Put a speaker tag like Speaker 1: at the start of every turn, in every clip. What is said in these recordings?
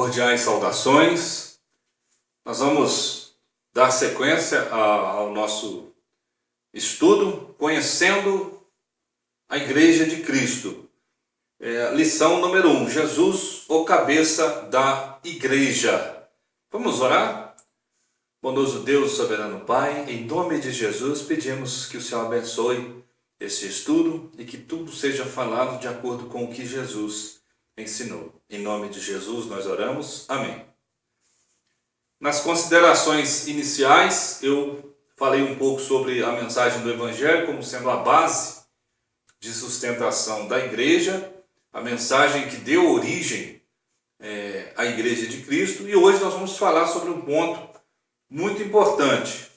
Speaker 1: Cordiais saudações. Nós vamos dar sequência ao nosso estudo, conhecendo a Igreja de Cristo. Lição número 1, Jesus, o cabeça da Igreja. Vamos orar? Bondoso Deus, soberano Pai, em nome de Jesus, pedimos que o Senhor abençoe esse estudo e que tudo seja falado de acordo com o que Jesus ensinou. Em nome de Jesus nós oramos. Amém. Nas considerações iniciais, eu falei um pouco sobre a mensagem do Evangelho como sendo a base de sustentação da igreja, a mensagem que deu origem à Igreja de Cristo, e hoje nós vamos falar sobre um ponto muito importante.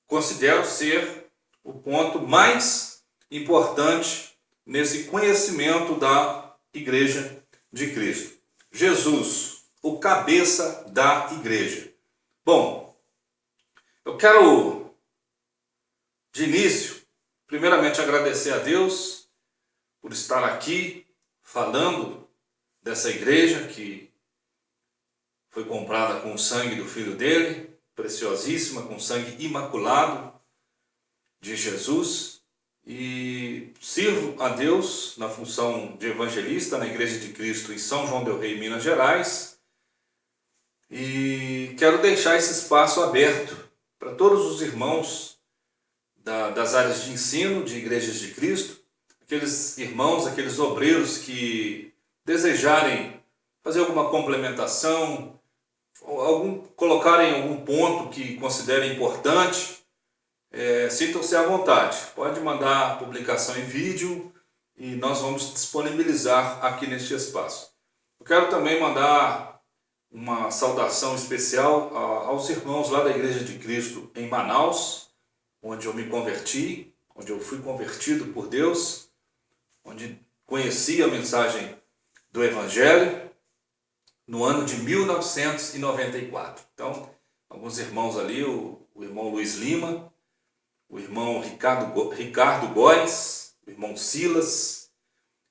Speaker 1: Considero ser o ponto mais importante nesse conhecimento da Igreja de Cristo. Jesus, o cabeça da igreja. Bom, eu quero, de início, primeiramente agradecer a Deus por estar aqui falando dessa igreja que foi comprada com o sangue do Filho dele, preciosíssima, com sangue imaculado de Jesus. E sirvo a Deus na função de evangelista na Igreja de Cristo em São João del Rei, Minas Gerais, e quero deixar esse espaço aberto para todos os irmãos das áreas de ensino de Igrejas de Cristo, aqueles irmãos, aqueles obreiros que desejarem fazer alguma complementação, colocarem algum ponto que considerem importante. Sintam-se à vontade, pode mandar a publicação em vídeo e nós vamos disponibilizar aqui neste espaço. Eu quero também mandar uma saudação especial aos irmãos lá da Igreja de Cristo em Manaus, onde eu me converti, onde eu fui convertido por Deus, onde conheci a mensagem do Evangelho no ano de 1994. Então, alguns irmãos ali, o irmão Luiz Lima, o irmão Ricardo Góes, o irmão Silas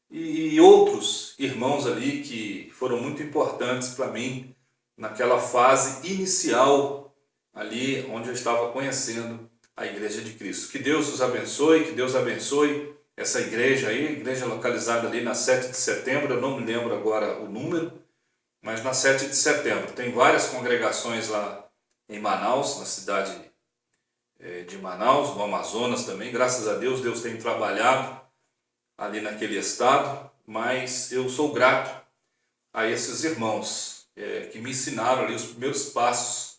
Speaker 1: e outros irmãos ali que foram muito importantes para mim naquela fase inicial ali onde eu estava conhecendo a Igreja de Cristo. Que Deus os abençoe, que Deus abençoe essa igreja aí, igreja localizada ali na 7 de setembro, eu não me lembro agora o número, mas na 7 de setembro. Tem várias congregações lá em Manaus, na cidade de Manaus, no Amazonas também. Graças a Deus, Deus tem trabalhado ali naquele estado, mas eu sou grato a esses irmãos que me ensinaram ali os primeiros passos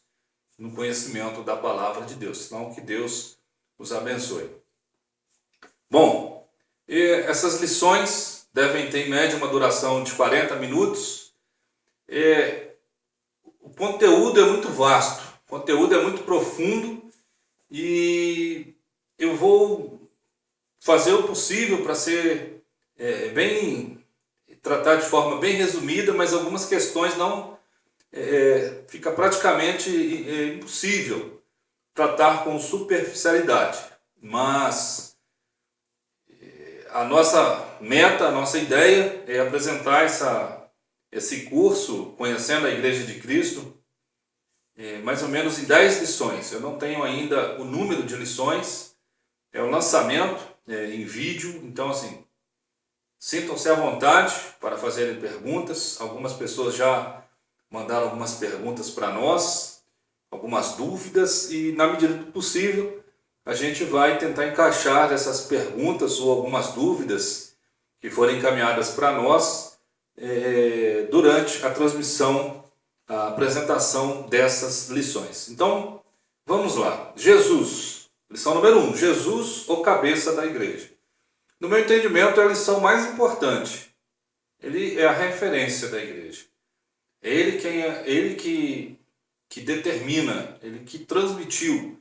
Speaker 1: no conhecimento da palavra de Deus. Então, que Deus os abençoe. Bom, essas lições devem ter em média uma duração de 40 minutos. O conteúdo é muito vasto, o conteúdo é muito profundo, e eu vou fazer o possível para ser tratar de forma bem resumida, mas algumas questões não fica praticamente impossível tratar com superficialidade. Mas a nossa meta, a nossa ideia é apresentar esse curso, Conhecendo a Igreja de Cristo, mais ou menos em 10 lições. Eu não tenho ainda o número de lições, é o lançamento em vídeo, então assim, sintam-se à vontade para fazerem perguntas. Algumas pessoas já mandaram algumas perguntas para nós, algumas dúvidas, e na medida do possível a gente vai tentar encaixar essas perguntas ou algumas dúvidas que forem encaminhadas para nós durante a transmissão, a apresentação dessas lições. Então, vamos lá. Jesus, lição número 1, Jesus, o cabeça da igreja. No meu entendimento, é a lição mais importante. Ele é a referência da igreja. É ele que determina, ele que transmitiu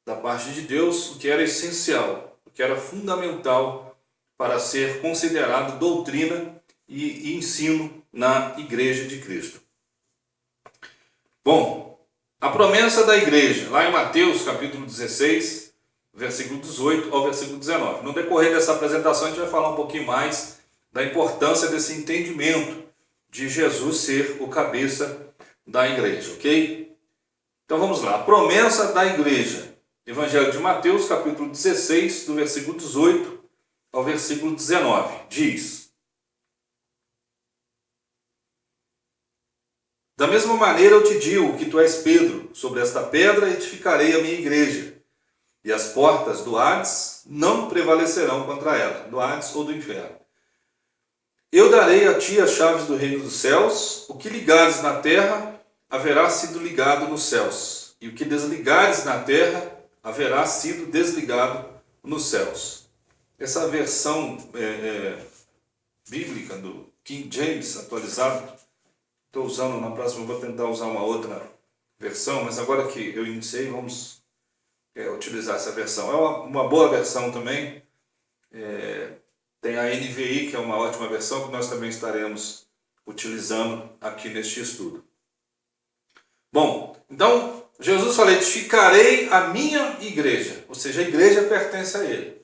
Speaker 1: da parte de Deus o que era essencial, o que era fundamental para ser considerado doutrina e ensino na Igreja de Cristo. Bom, a promessa da igreja, lá em Mateus capítulo 16, versículo 18 ao versículo 19. No decorrer dessa apresentação a gente vai falar um pouquinho mais da importância desse entendimento de Jesus ser o cabeça da igreja, ok? Então vamos lá, a promessa da igreja. Evangelho de Mateus, capítulo 16, do versículo 18 ao versículo 19, diz: Da mesma maneira eu te digo que tu és Pedro, sobre esta pedra edificarei a minha igreja, e as portas do Hades não prevalecerão contra ela, do Hades ou do inferno. Eu darei a ti as chaves do reino dos céus, o que ligares na terra haverá sido ligado nos céus, e o que desligares na terra haverá sido desligado nos céus. Essa versão bíblica do King James atualizado, estou usando, na próxima vou tentar usar uma outra versão, mas agora que eu iniciei, vamos utilizar essa versão. É uma boa versão também. Tem a NVI, que é uma ótima versão, que nós também estaremos utilizando aqui neste estudo. Bom, então, Jesus falou: edificarei a minha igreja, ou seja, a igreja pertence a ele.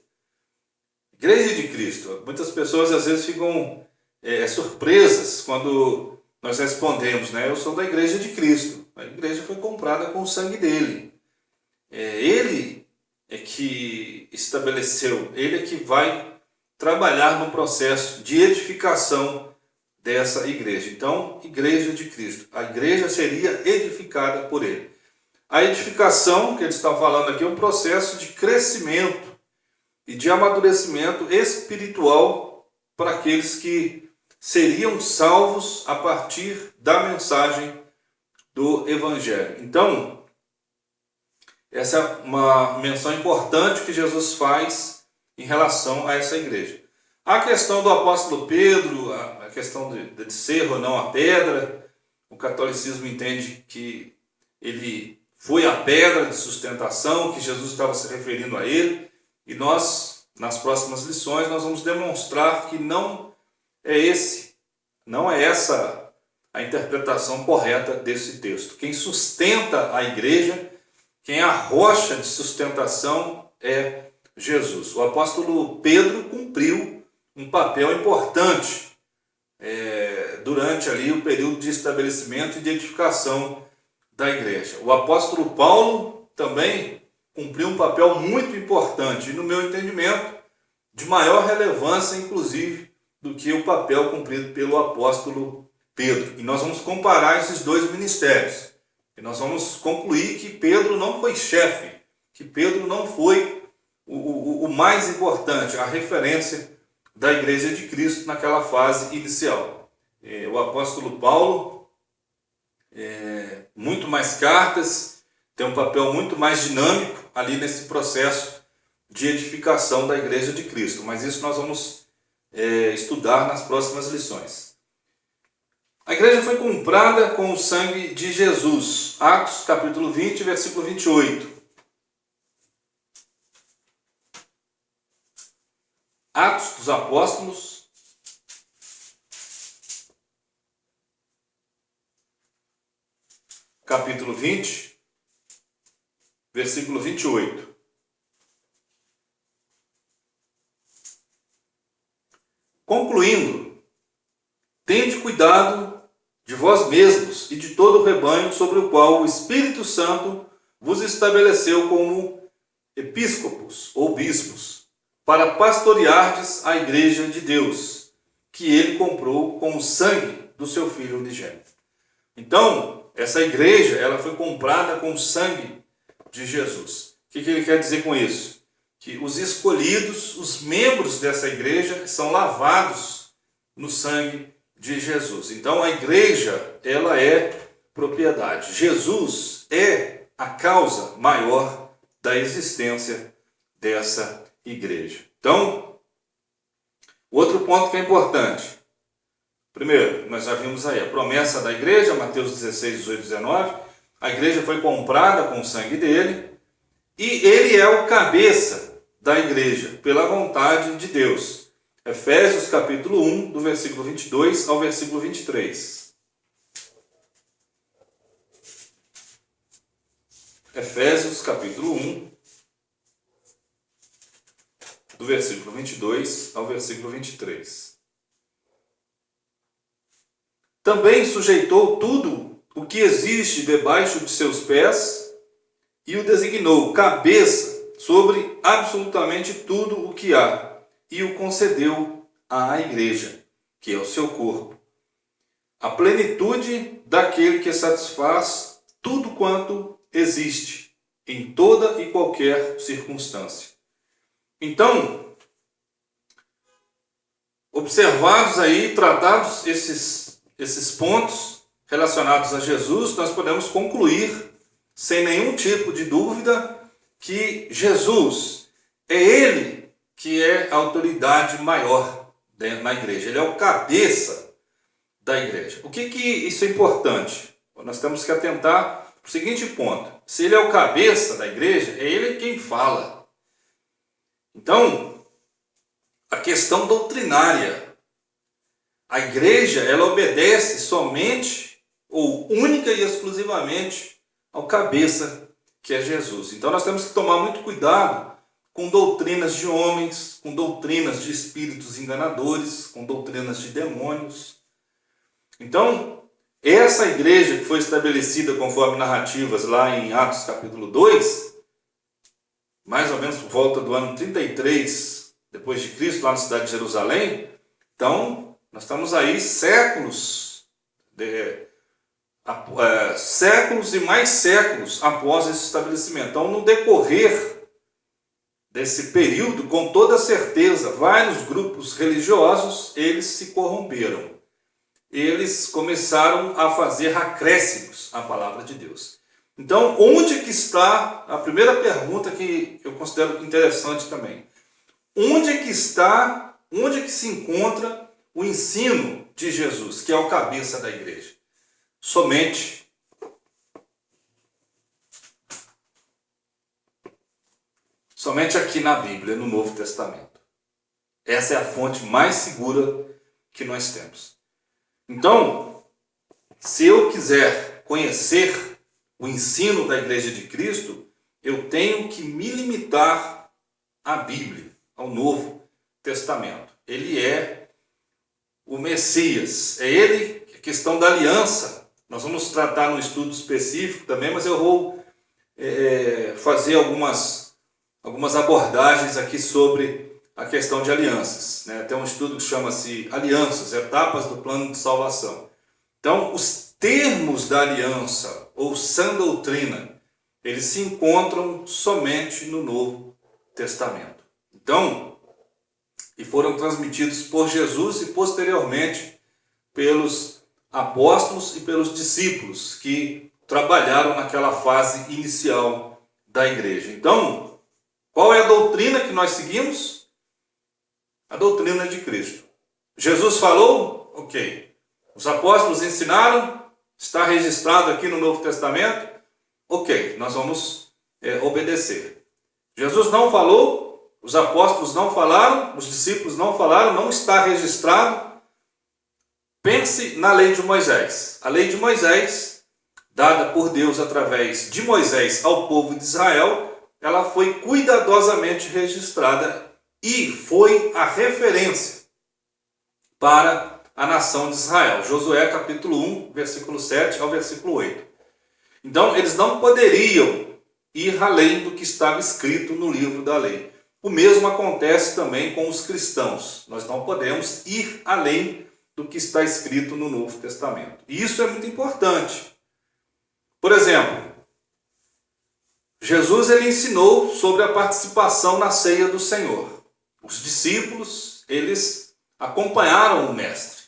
Speaker 1: Igreja de Cristo. Muitas pessoas às vezes ficam surpresas quando nós respondemos, né? Eu sou da igreja de Cristo. A igreja foi comprada com o sangue dele. Ele é que estabeleceu, ele é que vai trabalhar no processo de edificação dessa igreja. Então, igreja de Cristo. A igreja seria edificada por ele. A edificação que ele está falando aqui é um processo de crescimento e de amadurecimento espiritual para aqueles que seriam salvos a partir da mensagem do Evangelho. Então, essa é uma menção importante que Jesus faz em relação a essa igreja. A questão do apóstolo Pedro, a questão de ser ou não a pedra, o catolicismo entende que ele foi a pedra de sustentação, que Jesus estava se referindo a ele, e nós, nas próximas lições, nós vamos demonstrar que não é essa a interpretação correta desse texto. Quem sustenta a igreja, quem é a rocha de sustentação é Jesus. O apóstolo Pedro cumpriu um papel importante durante ali o período de estabelecimento e de edificação da igreja. O apóstolo Paulo também cumpriu um papel muito importante e, no meu entendimento, de maior relevância, inclusive, do que o papel cumprido pelo apóstolo Pedro. E nós vamos comparar esses dois ministérios. E nós vamos concluir que Pedro não foi chefe, que Pedro não foi o mais importante, a referência da igreja de Cristo naquela fase inicial. O apóstolo Paulo, muito mais cartas, tem um papel muito mais dinâmico ali nesse processo de edificação da igreja de Cristo. Mas isso nós vamos estudar nas próximas lições. A igreja foi comprada com o sangue de Jesus. Atos capítulo 20, versículo 28. Atos dos Apóstolos, capítulo 20, versículo 28. Concluindo, tende cuidado de vós mesmos e de todo o rebanho sobre o qual o Espírito Santo vos estabeleceu como episcopos ou bispos, para pastoreardes a igreja de Deus, que ele comprou com o sangue do seu Filho unigênito. Então, essa igreja ela foi comprada com o sangue de Jesus. O que ele quer dizer com isso? Que os escolhidos, os membros dessa igreja, são lavados no sangue de Jesus. Então, a igreja ela é propriedade. Jesus é a causa maior da existência dessa igreja. Então, outro ponto que é importante. Primeiro, nós já vimos aí a promessa da igreja, Mateus 16, 18, 19. A igreja foi comprada com o sangue dele e ele é o cabeça da igreja, pela vontade de Deus. Efésios capítulo 1, do versículo 22 ao versículo 23. Efésios capítulo 1, do versículo 22 ao versículo 23. Também sujeitou tudo o que existe debaixo de seus pés e o designou cabeça sobre absolutamente tudo o que há e o concedeu à igreja, que é o seu corpo, a plenitude daquele que satisfaz tudo quanto existe, em toda e qualquer circunstância. Então, observados aí, tratados esses pontos relacionados a Jesus, nós podemos concluir, sem nenhum tipo de dúvida, que Jesus é Ele que é a autoridade maior na igreja. Ele é o cabeça da igreja. O que isso é importante? Nós temos que atentar para o seguinte ponto. Se Ele é o cabeça da igreja, é Ele quem fala. Então, a questão doutrinária. A igreja, ela obedece somente ou única e exclusivamente ao cabeça, que é Jesus. Então nós temos que tomar muito cuidado com doutrinas de homens, com doutrinas de espíritos enganadores, com doutrinas de demônios. Então, essa igreja que foi estabelecida conforme narrativas lá em Atos capítulo 2, mais ou menos por volta do ano 33 depois de Cristo, lá na cidade de Jerusalém. Então, nós estamos aí séculos e mais séculos após esse estabelecimento. Então, no decorrer desse período, com toda certeza, vários grupos religiosos, eles se corromperam. Eles começaram a fazer acréscimos à palavra de Deus. Então, onde que está, a primeira pergunta que eu considero interessante também, onde que se encontra o ensino de Jesus, que é o cabeça da igreja? Somente aqui na Bíblia, no Novo Testamento. Essa é a fonte mais segura que nós temos. Então, se eu quiser conhecer o ensino da Igreja de Cristo, eu tenho que me limitar à Bíblia, ao Novo Testamento. Ele é o Messias, é ele, a questão da aliança. Nós vamos tratar num estudo específico também, mas eu vou fazer algumas abordagens aqui sobre a questão de alianças. Tem um estudo que chama-se Alianças, Etapas do Plano de Salvação. Então, os termos da aliança, ou sã doutrina, eles se encontram somente no Novo Testamento. Então, e foram transmitidos por Jesus e posteriormente pelos apóstolos e pelos discípulos que trabalharam naquela fase inicial da igreja. Então, qual é a doutrina que nós seguimos? A doutrina de Cristo. Jesus falou? Ok. Os apóstolos ensinaram? Está registrado aqui no Novo Testamento? Ok, nós vamos obedecer. Jesus não falou? Os apóstolos não falaram? Os discípulos não falaram? Não está registrado? Pense na lei de Moisés. A lei de Moisés, dada por Deus através de Moisés ao povo de Israel, ela foi cuidadosamente registrada e foi a referência para a nação de Israel. Josué capítulo 1, versículo 7 ao versículo 8. Então, eles não poderiam ir além do que estava escrito no livro da lei. O mesmo acontece também com os cristãos. Nós não podemos ir além do que está escrito no Novo Testamento. E isso é muito importante. Por exemplo, Jesus ele ensinou sobre a participação na ceia do Senhor. Os discípulos, eles acompanharam o mestre,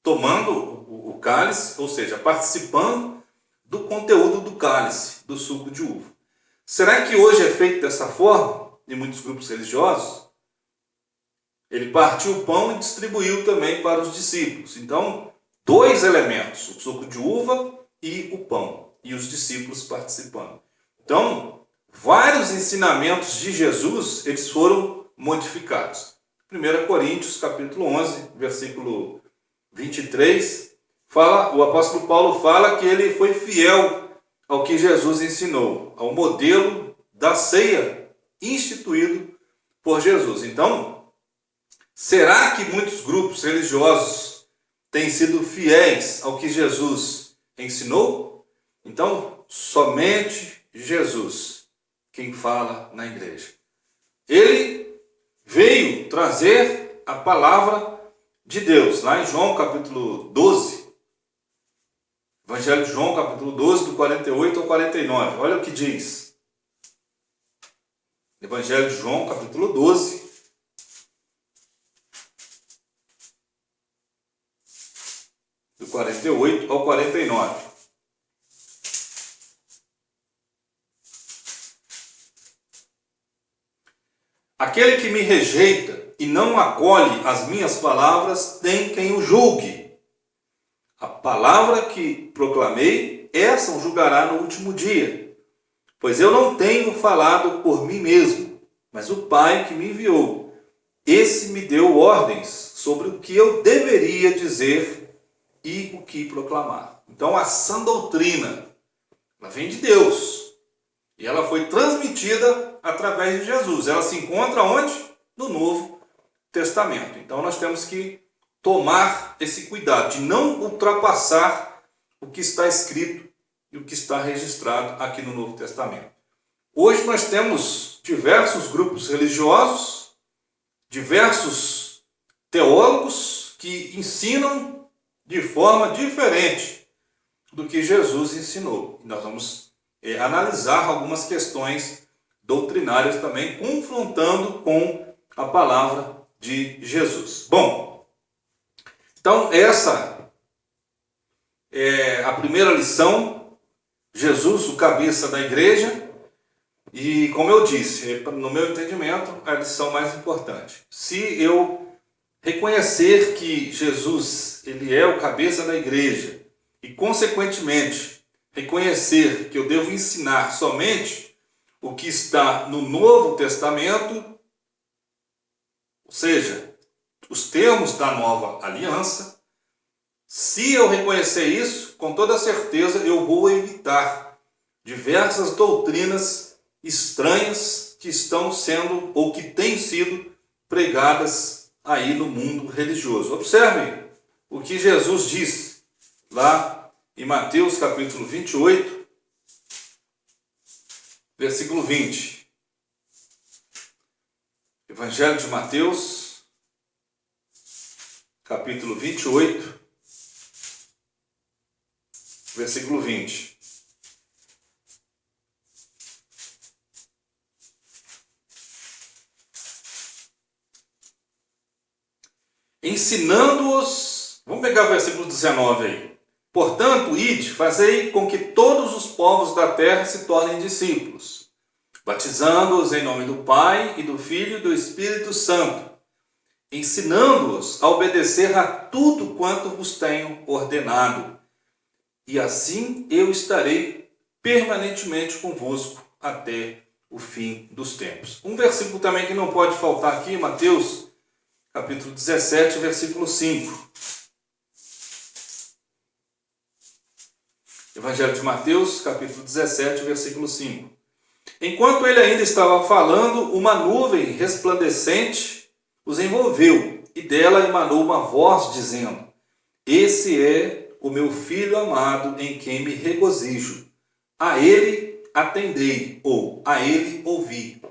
Speaker 1: tomando o cálice, ou seja, participando do conteúdo do cálice, do suco de uva. Será que hoje é feito dessa forma, em muitos grupos religiosos? Ele partiu o pão e distribuiu também para os discípulos. Então, dois elementos, o suco de uva e o pão, e os discípulos participando. Então, vários ensinamentos de Jesus, eles foram modificados. 1 Coríntios, capítulo 11, versículo 23, o apóstolo Paulo fala que ele foi fiel ao que Jesus ensinou, ao modelo da ceia instituído por Jesus. Então, será que muitos grupos religiosos têm sido fiéis ao que Jesus ensinou? Então, somente Jesus quem fala na igreja. Ele veio trazer a palavra de Deus, lá em João capítulo 12, Evangelho de João capítulo 12, do 48 ao 49. Olha o que diz. Evangelho de João capítulo 12, do 48 ao 49. Aquele que me rejeita e não acolhe as minhas palavras, tem quem o julgue. A palavra que proclamei, essa o julgará no último dia. Pois eu não tenho falado por mim mesmo, mas o Pai que me enviou. Esse me deu ordens sobre o que eu deveria dizer e o que proclamar. Então a sã doutrina, ela vem de Deus. E ela foi transmitida através de Jesus. Ela se encontra onde? No Novo Testamento. Então nós temos que tomar esse cuidado de não ultrapassar o que está escrito e o que está registrado aqui no Novo Testamento. Hoje nós temos diversos grupos religiosos, diversos teólogos que ensinam de forma diferente do que Jesus ensinou. E nós vamos analisar algumas questões doutrinárias também, confrontando com a palavra de Jesus. Bom, então essa é a primeira lição. Jesus, o cabeça da igreja, e como eu disse, no meu entendimento, a lição mais importante. Se eu reconhecer que Jesus, ele é o cabeça da igreja, e consequentemente reconhecer que eu devo ensinar somente o que está no Novo Testamento, ou seja, os termos da nova aliança, se eu reconhecer isso, com toda certeza eu vou evitar diversas doutrinas estranhas que estão sendo ou que têm sido pregadas aí no mundo religioso. Observe o que Jesus diz lá em Mateus capítulo 28, versículo 20. Evangelho de Mateus, capítulo 28, versículo 20. Ensinando-os, vamos pegar o versículo 19 aí. Portanto, ide, fazei com que todos os povos da terra se tornem discípulos, batizando-os em nome do Pai e do Filho e do Espírito Santo, ensinando-os a obedecer a tudo quanto vos tenho ordenado. E assim eu estarei permanentemente convosco até o fim dos tempos. Um versículo também que não pode faltar aqui, Mateus, capítulo 17, versículo 5. Evangelho de Mateus, capítulo 17, versículo 5. Enquanto ele ainda estava falando, uma nuvem resplandecente os envolveu, e dela emanou uma voz dizendo: Esse é o meu filho amado, em quem me regozijo. A ele atendei, ou a ele ouvi.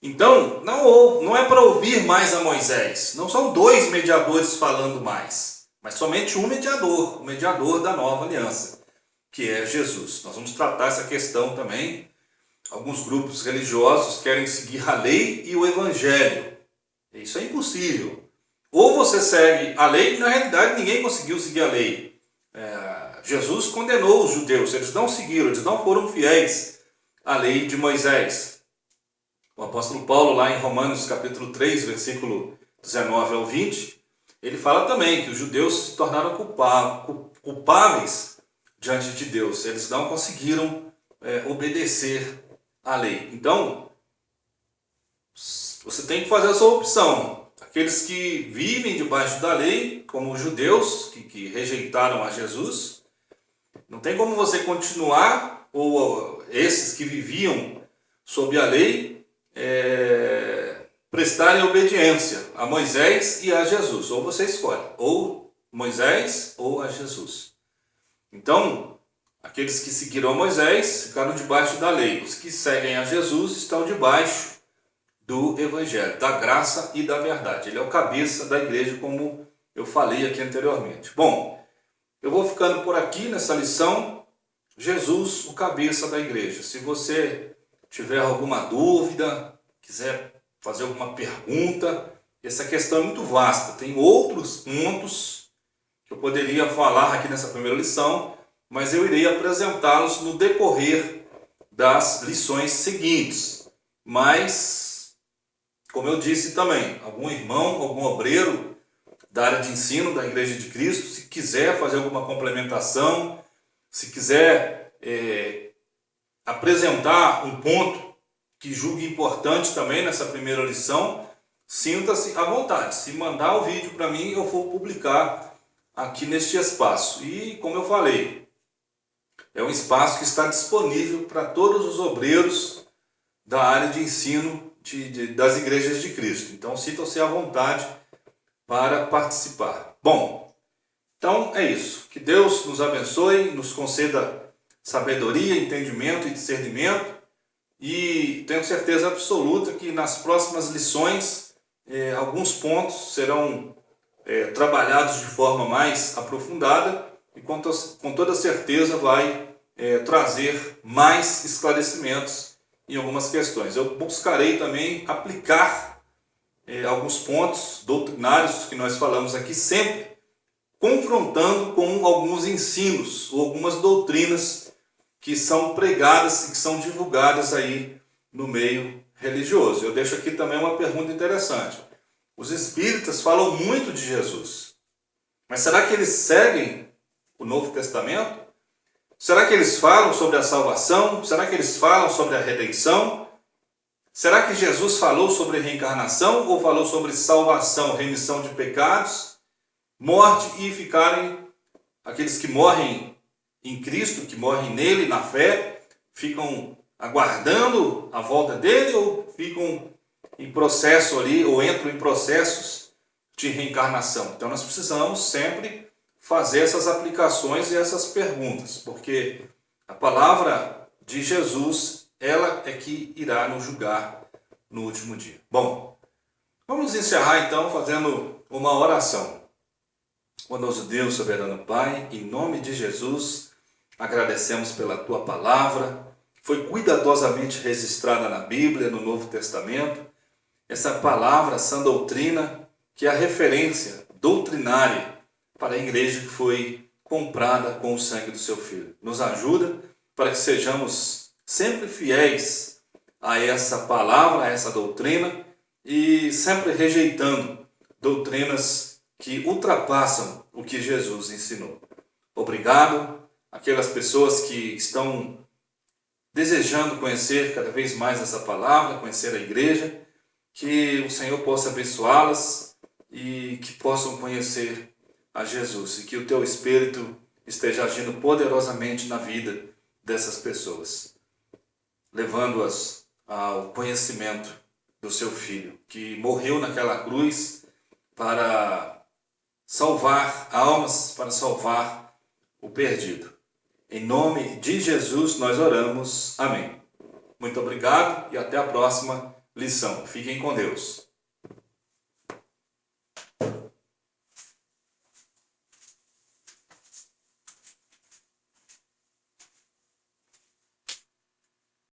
Speaker 1: Então, não é para ouvir mais a Moisés. Não são dois mediadores falando mais, mas somente um mediador, o mediador da nova aliança, que é Jesus. Nós vamos tratar essa questão também. Alguns grupos religiosos querem seguir a lei e o evangelho. Isso é impossível. Ou você segue a lei, na realidade ninguém conseguiu seguir a lei. Jesus condenou os judeus, eles não seguiram, eles não foram fiéis à lei de Moisés. O apóstolo Paulo, lá em Romanos capítulo 3, versículo 19 ao 20, ele fala também que os judeus se tornaram culpáveis diante de Deus. Eles não conseguiram obedecer à lei. Então, você tem que fazer a sua opção. Aqueles que vivem debaixo da lei, como os judeus, que rejeitaram a Jesus, não tem como você continuar, ou esses que viviam sob a lei, prestarem obediência a Moisés e a Jesus. Ou você escolhe, ou Moisés ou a Jesus. Então, aqueles que seguiram a Moisés ficaram debaixo da lei. Os que seguem a Jesus estão debaixo do Evangelho, da graça e da verdade. Ele é o cabeça da igreja, como eu falei aqui anteriormente. Bom, eu vou ficando por aqui nessa lição. Jesus, o cabeça da igreja. Se você tiver alguma dúvida, quiser fazer alguma pergunta, essa questão é muito vasta. Tem outros pontos que eu poderia falar aqui nessa primeira lição, mas eu irei apresentá-los no decorrer das lições seguintes. Mas, como eu disse também, algum irmão, algum obreiro da área de ensino da Igreja de Cristo, se quiser fazer alguma complementação, se quiser apresentar um ponto que julgue importante também nessa primeira lição, sinta-se à vontade. Se mandar o vídeo para mim, eu vou publicar aqui neste espaço. E, como eu falei, é um espaço que está disponível para todos os obreiros da área de ensino das igrejas de Cristo. Então, sintam-se à vontade para participar. Bom, então é isso. Que Deus nos abençoe, nos conceda sabedoria, entendimento e discernimento. E tenho certeza absoluta que nas próximas lições alguns pontos serão trabalhados de forma mais aprofundada e com toda certeza vai trazer mais esclarecimentos em algumas questões. Eu buscarei também aplicar alguns pontos doutrinários que nós falamos aqui, sempre confrontando com alguns ensinos ou algumas doutrinas que são pregadas e que são divulgadas aí no meio religioso. Eu deixo aqui também uma pergunta interessante. Os espíritas falam muito de Jesus, mas será que eles seguem o Novo Testamento? Será que eles falam sobre a salvação? Será que eles falam sobre a redenção? Será que Jesus falou sobre reencarnação ou falou sobre salvação, remissão de pecados, morte e ficarem aqueles que morrem em Cristo, que morrem nele, na fé, ficam aguardando a volta dele ou ficam em processo ali, ou entram em processos de reencarnação? Então nós precisamos sempre fazer essas aplicações e essas perguntas, porque a palavra de Jesus, ela é que irá nos julgar no último dia. Bom, vamos encerrar então fazendo uma oração. Bondoso Deus, soberano Pai, em nome de Jesus, agradecemos pela Tua palavra, foi cuidadosamente registrada na Bíblia, no Novo Testamento, essa palavra, essa doutrina, que é a referência doutrinária para a igreja que foi comprada com o sangue do Seu Filho. Nos ajuda para que sejamos sempre fiéis a essa palavra, a essa doutrina, e sempre rejeitando doutrinas que ultrapassam o que Jesus ensinou. Obrigado àquelas pessoas que estão desejando conhecer cada vez mais essa palavra, conhecer a igreja, que o Senhor possa abençoá-las e que possam conhecer a Jesus e que o Teu Espírito esteja agindo poderosamente na vida dessas pessoas, levando-as ao conhecimento do Seu Filho, que morreu naquela cruz para salvar almas, para salvar o perdido. Em nome de Jesus nós oramos. Amém. Muito obrigado e até a próxima lição. Fiquem com Deus.